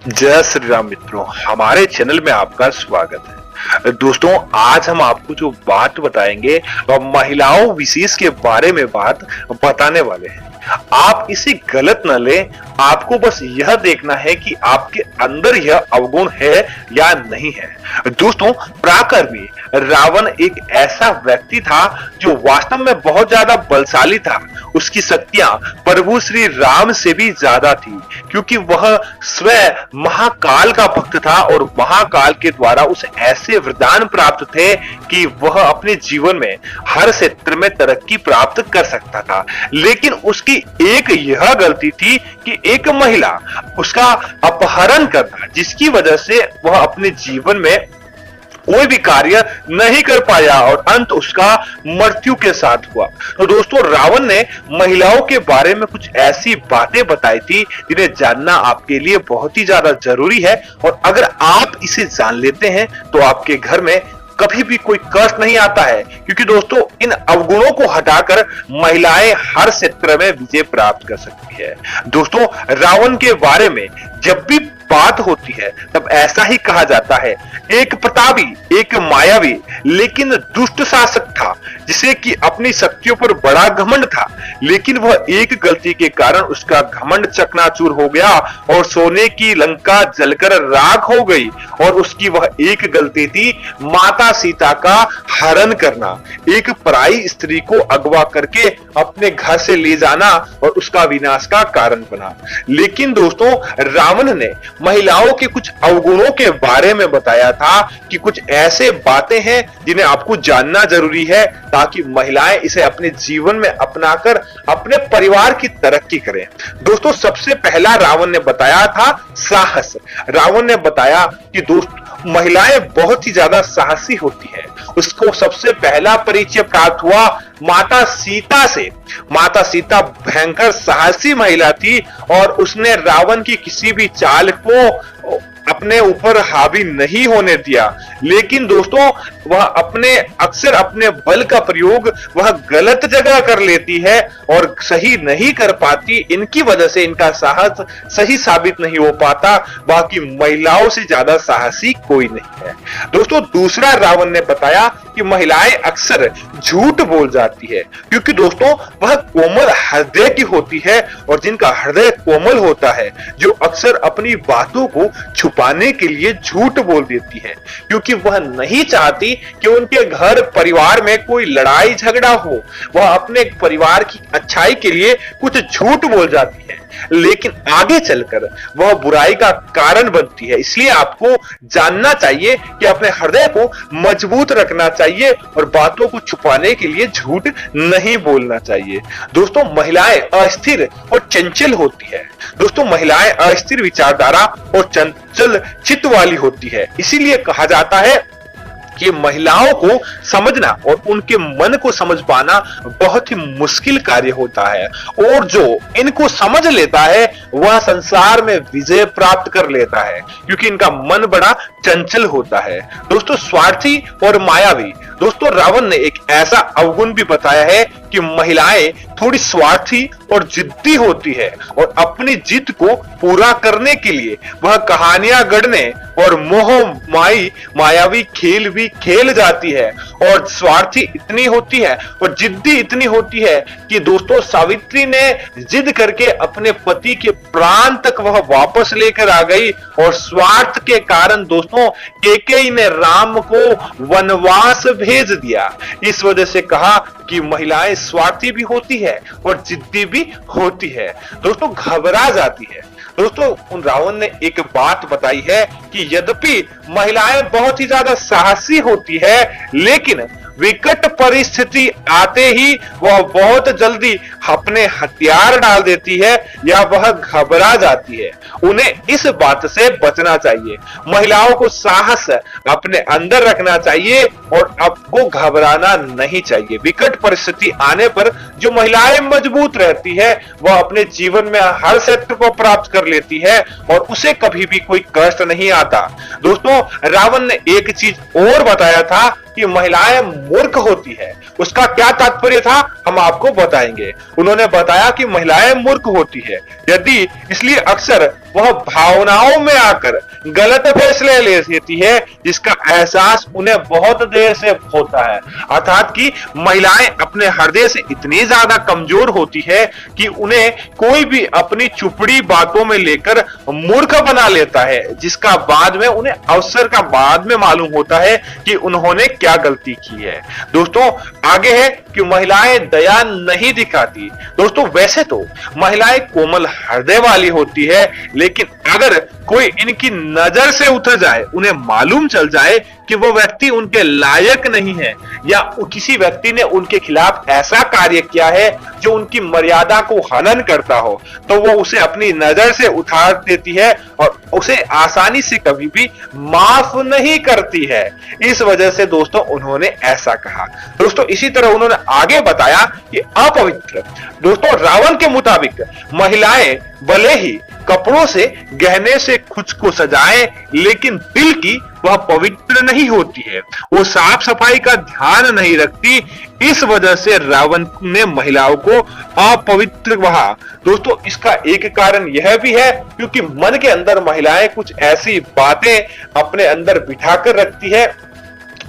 जय श्री राम मित्रों, हमारे चैनल में आपका स्वागत है। दोस्तों, आज हम आपको जो बात बताएंगे वह महिलाओं विशेष के बारे में बात बताने वाले हैं। आप इसे गलत न लें, आपको बस यह देखना है कि आपके अंदर यह अवगुण है या नहीं है। दोस्तों, प्राकृत में रावण एक ऐसा व्यक्ति था जो वास्तव में बहुत ज्यादा बलशाली था। उसकी शक्तियां प्रभु श्री राम से भी ज्यादा थी, क्योंकि वह स्वयं महाकाल का भक्त था और महाकाल के द्वारा उसे ऐसे वरदान प्राप्त थे कि वह अपने जीवन में हर क्षेत्र में तरक्की प्राप्त कर सकता था। लेकिन उसकी एक यह गलती थी कि एक महिला उसका अपहरण करना, जिसकी वजह से वह अपने जीवन में कोई भी कार्य नहीं कर पाया और अंत उसका मृत्यु के साथ हुआ। तो दोस्तों, रावण ने महिलाओं के बारे में कुछ ऐसी बातें बताई थी जिन्हें जानना आपके लिए बहुत ही ज्यादा जरूरी है, और अगर आप इसे जान लेते हैं तो आपके घर में कभी भी कोई कष्ट नहीं आता है, क्योंकि दोस्तों इन अवगुणों को हटाकर महिलाएं हर क्षेत्र में विजय प्राप्त कर सकती है। दोस्तों, रावण के बारे में जब भी बात होती है तब ऐसा ही कहा जाता है, एक प्रतापी, एक मायावी लेकिन दुष्ट शासक था, जिसे कि अपनी शक्तियों पर बड़ा घमंड था। लेकिन वह एक गलती के कारण उसका घमंड चकनाचूर हो गया और सोने की लंका जलकर राख हो गई। और उसकी वह एक गलती थी माता सीता का हरण करना, एक पराई स्त्री को अगवा करके अपने घर से ले जाना और उसका विनाश का कारण बना। लेकिन दोस्तों, रावण ने महिलाओं के कुछ अवगुणों के बारे में बताया था कि कुछ ऐसे बातें हैं जिन्हें आपको जानना जरूरी है, ताकि महिलाएं इसे अपने जीवन में अपनाकर अपने परिवार की तरक्की करें। दोस्तों, सबसे पहला रावण ने बताया था साहस। रावण ने बताया कि दोस्त महिलाएं बहुत ही ज्यादा साहसी होती है। उसको सबसे पहला परिचय प्राप्त हुआ माता सीता से। माता सीता भयंकर साहसी महिला थी और उसने रावण की किसी भी चाल को अपने ऊपर हावी नहीं होने दिया। लेकिन दोस्तों, वह अक्सर अपने बल का प्रयोग वह गलत जगह कर लेती है और सही नहीं कर पाती। इनकी वजह से इनका साहस सही साबित नहीं हो पाता। बाकी महिलाओं से ज्यादा साहसी कोई नहीं है। दोस्तों, दूसरा रावण ने बताया कि महिलाएं अक्सर झूठ बोल जाती है, क्योंकि दोस्तों वह कोमल हृदय की होती है, और जिनका हृदय कोमल होता है जो अक्सर अपनी बातों को छुपाने के लिए झूठ बोल देती है, क्योंकि वह नहीं चाहती कि उनके घर परिवार में कोई लड़ाई झगड़ा हो। वह अपने परिवार की अच्छाई के लिए कुछ झूठ बोल जाती है, लेकिन आगे चलकर वह बुराई का कारण बनती है। इसलिए आपको जानना चाहिए कि अपने हृदय को मजबूत रखना चाहिए और बातों को छुपाने के लिए झूठ नहीं बोलना चाहिए। दोस्तों, महिलाएं अस्थिर और चंचल होती है। दोस्तों, महिलाएं अस्थिर विचारधारा और चंचल चित्त वाली होती है। इसीलिए कहा जाता है कि महिलाओं को समझना और उनके मन को समझ पाना बहुत ही मुश्किल कार्य होता है, और जो इनको समझ लेता है वह संसार में विजय प्राप्त कर लेता है, क्योंकि इनका मन बड़ा चंचल होता है। दोस्तों, स्वार्थी और मायावी। दोस्तों, रावण ने एक ऐसा अवगुण भी बताया है कि महिलाएं थोड़ी स्वार्थी और जिद्दी होती है, और अपनी जिद को पूरा करने के लिए वह कहानियां गढ़ने और मोह मायावी खेल भी खेल जाती है। और स्वार्थी इतनी होती है और जिद्दी इतनी होती है कि दोस्तों, सावित्री ने जिद करके अपने पति के प्राण तक वह वापस लेकर आ गई, और स्वार्थ के कारण दोस्तों कैकेयी ने राम को वनवास भेज दिया। इस वजह से कहा कि महिलाएं स्वार्थी भी होती है और जिद्दी भी होती है। दोस्तों, घबरा जाती है। दोस्तों, उन रावण ने एक बात बताई है कि यद्यपि महिलाएं बहुत ही ज्यादा साहसी होती है, लेकिन विकट परिस्थिति आते ही वह बहुत जल्दी अपने हथियार डाल देती है या वह घबरा जाती है। उन्हें इस बात से बचना चाहिए। महिलाओं को साहस अपने अंदर रखना चाहिए और आपको घबराना नहीं चाहिए। विकट परिस्थिति आने पर जो महिलाएं मजबूत रहती है वह अपने जीवन में हर क्षेत्र को प्राप्त कर लेती है और उसे कभी भी कोई कष्ट नहीं आता। दोस्तों, रावण ने एक चीज और बताया था कि महिलाएं मूर्ख होती है। उसका क्या तात्पर्य था हम आपको बताएंगे। उन्होंने बताया कि महिलाएं मूर्ख होती है, यदि इसलिए अक्सर वह भावनाओं में आकर गलत फैसले ले लेती है, जिसका एहसास उन्हें बहुत देर से होता है। अर्थात कि महिलाएं अपने हृदय से इतनी ज्यादा कमजोर होती है कि उन्हें कोई भी अपनी चुपड़ी बातों में लेकर मूर्ख बना लेता है, जिसका बाद में उन्हें अवसर का बाद में मालूम होता है कि उन्होंने क्या गलती की है। दोस्तों आगे है कि महिलाएं दया नहीं दिखाती। दोस्तों वैसे तो महिलाएं कोमल हृदय वाली होती है, लेकिन अगर कोई इनकी नजर से उतर जाए, उन्हें मालूम चल जाए कि वो व्यक्ति उनके लायक नहीं है या किसी व्यक्ति ने उनके खिलाफ ऐसा कार्य किया है जो उनकी मर्यादा को हनन करता हो, तो वो उसे अपनी नजर से उतार देती है और उसे आसानी से कभी भी माफ नहीं करती है। इस वजह से दोस्तों उन्होंने ऐसा कहा। दोस्तों इसी तरह उन्होंने आगे बताया कि अपवित्र। दोस्तों रावण के मुताबिक महिलाएं भले ही कपड़ों से गहने से खुद को सजाएं, लेकिन दिल की वह पवित्र नहीं होती है, वो साफ सफाई का ध्यान नहीं रखती। इस वजह से रावण ने महिलाओं को अपवित्र कहा। दोस्तों इसका एक कारण यह भी है क्योंकि मन के अंदर महिलाएं कुछ ऐसी बातें अपने अंदर बिठाकर रखती है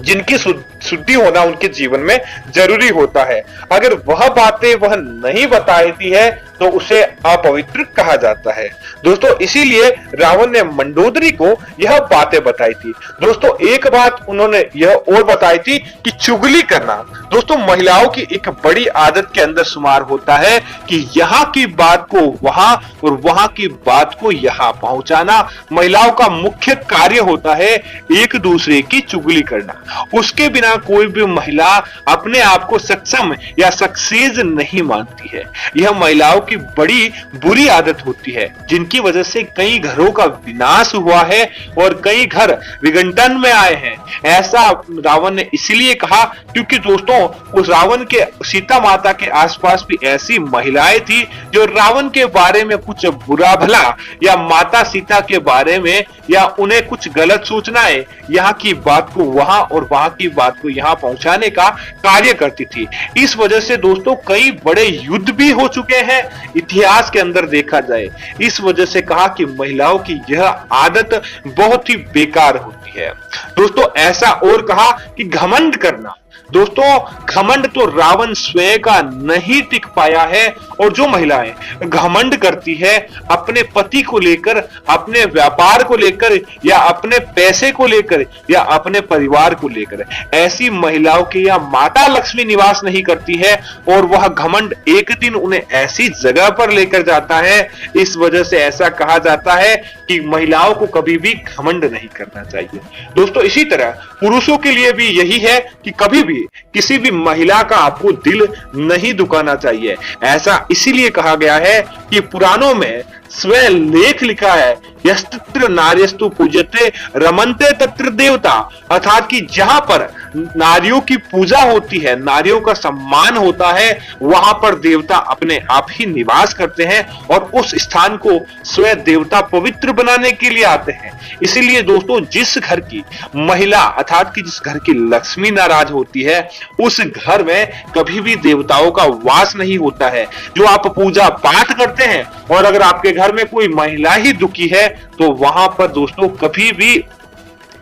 जिनकी शुद्धि होना उनके जीवन में जरूरी होता है। अगर वह बातें वह नहीं बताती है तो उसे अपवित्र कहा जाता है। दोस्तों इसीलिए रावण ने मंडोदरी को यह बातें बताई थी। दोस्तों एक बात उन्होंने यह और बताई थी कि चुगली करना। दोस्तों महिलाओं की एक बड़ी आदत के अंदर शुमार होता है कि यहाँ की बात को वहां और वहां की बात को यहाँ पहुंचाना। महिलाओं का मुख्य कार्य होता है एक दूसरे की चुगली करना। उसके बिना कोई भी महिला अपने आप को सक्षम या सक्सेस नहीं मानती है। यह महिलाओं की बड़ी बुरी आदत होती है, जिनकी वजह से कई घरों का विनाश हुआ है और कई घर विघटन में आए हैं। ऐसा रावण ने इसलिए कहा क्योंकि दोस्तों उस रावण के सीता माता के आसपास भी ऐसी महिलाएं थी जो रावण के बारे में कुछ बुरा भला या माता सीता के बारे में या उन्हें कुछ गलत सूचनाएं यहाँ की बात को वहां और वहां की बात को यहाँ पहुंचाने का कार्य करती थी। इस वजह से दोस्तों कई बड़े युद्ध भी हो चुके हैं इतिहास के अंदर देखा जाए। इस वजह से कहा कि महिलाओं की यह आदत बहुत ही बेकार होती है। दोस्तों ऐसा और कहा कि घमंड करना। दोस्तों घमंड तो रावण स्वयं का नहीं टिक पाया है और जो महिलाएं घमंड करती है अपने पति को लेकर, अपने व्यापार को लेकर या अपने पैसे को लेकर या अपने परिवार को लेकर, ऐसी महिलाओं के यहाँ माता लक्ष्मी निवास नहीं करती है और वह घमंड एक दिन उन्हें ऐसी जगह पर लेकर जाता है। इस वजह से ऐसा कहा जाता है कि महिलाओं को कभी भी घमंड नहीं करना चाहिए। दोस्तों इसी तरह पुरुषों के लिए भी यही है कि कभी भी किसी भी महिला का आपको दिल नहीं दुखाना चाहिए। ऐसा इसीलिए कहा गया है कि पुराणों में स्वयं लेख लिखा है, यस्तत्र नार्यस्तु पूज्यते रमन्ते तत्र देवता। अर्थात कि जहां पर नारियों की पूजा होती है, नारियों का सम्मान होता है, वहां पर देवता अपने आप ही निवास करते हैं और उस स्थान को स्वयं देवता पवित्र बनाने के लिए आते हैं। इसीलिए दोस्तों जिस घर की महिला अर्थात कि जिस घर की लक्ष्मी नाराज होती है, उस घर में कभी भी देवताओं का वास नहीं होता है। जो आप पूजा पाठ करते हैं और अगर आपके घर में कोई महिला ही दुखी है तो वहां पर दोस्तों कभी भी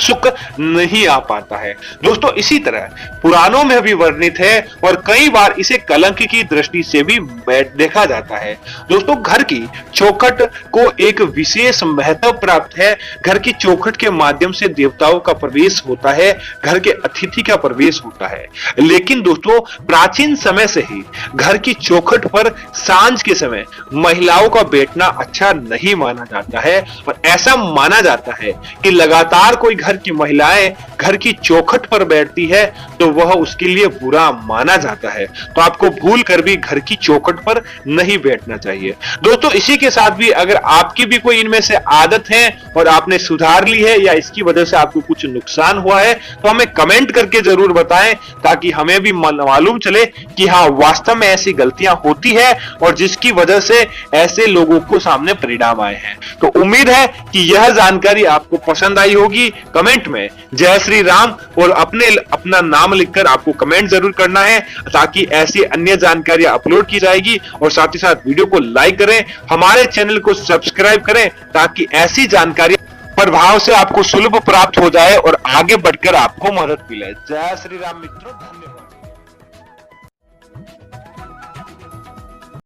सुख नहीं आ पाता है। दोस्तों इसी तरह पुराणों में भी वर्णित है और कई बार इसे कलंक की दृष्टि से भी देखा जाता है। दोस्तों घर की चौखट को एक विशेष महत्व प्राप्त है। घर की चौखट के माध्यम से देवताओं का प्रवेश होता है, घर के अतिथि का प्रवेश होता है। लेकिन दोस्तों प्राचीन समय से ही घर की चौखट पर सांझ के समय महिलाओं का बैठना अच्छा नहीं माना जाता है और ऐसा माना जाता है कि लगातार कोई घर की महिलाएं घर की चौखट पर बैठती है तो वह उसके लिए बुरा माना जाता है। तो आपको भूल कर भी घर की चौखट पर नहीं बैठना चाहिए। दोस्तों इसी के साथ भी अगर आपकी भी कोई इनमें से आदत है और आपने सुधार ली है या इसकी वजह से आपको कुछ नुकसान हुआ है तो हमें कमेंट करके जरूर बताएं, ताकि हमें भी मालूम चले कि हाँ वास्तव में ऐसी गलतियां होती है और जिसकी वजह से ऐसे लोगों को सामने परिणाम आए हैं। तो उम्मीद है कि यह जानकारी आपको पसंद आई होगी। कमेंट में जय श्री राम और अपना नाम लिखकर आपको कमेंट जरूर करना है, ताकि ऐसी अन्य जानकारियां अपलोड की जाएगी। और साथ ही साथ वीडियो को लाइक करें, हमारे चैनल को सब्सक्राइब करें, ताकि ऐसी जानकारी प्रभाव से आपको सुलभ प्राप्त हो जाए और आगे बढ़कर आपको मदद मिले। जय श्री राम मित्रों, धन्यवाद।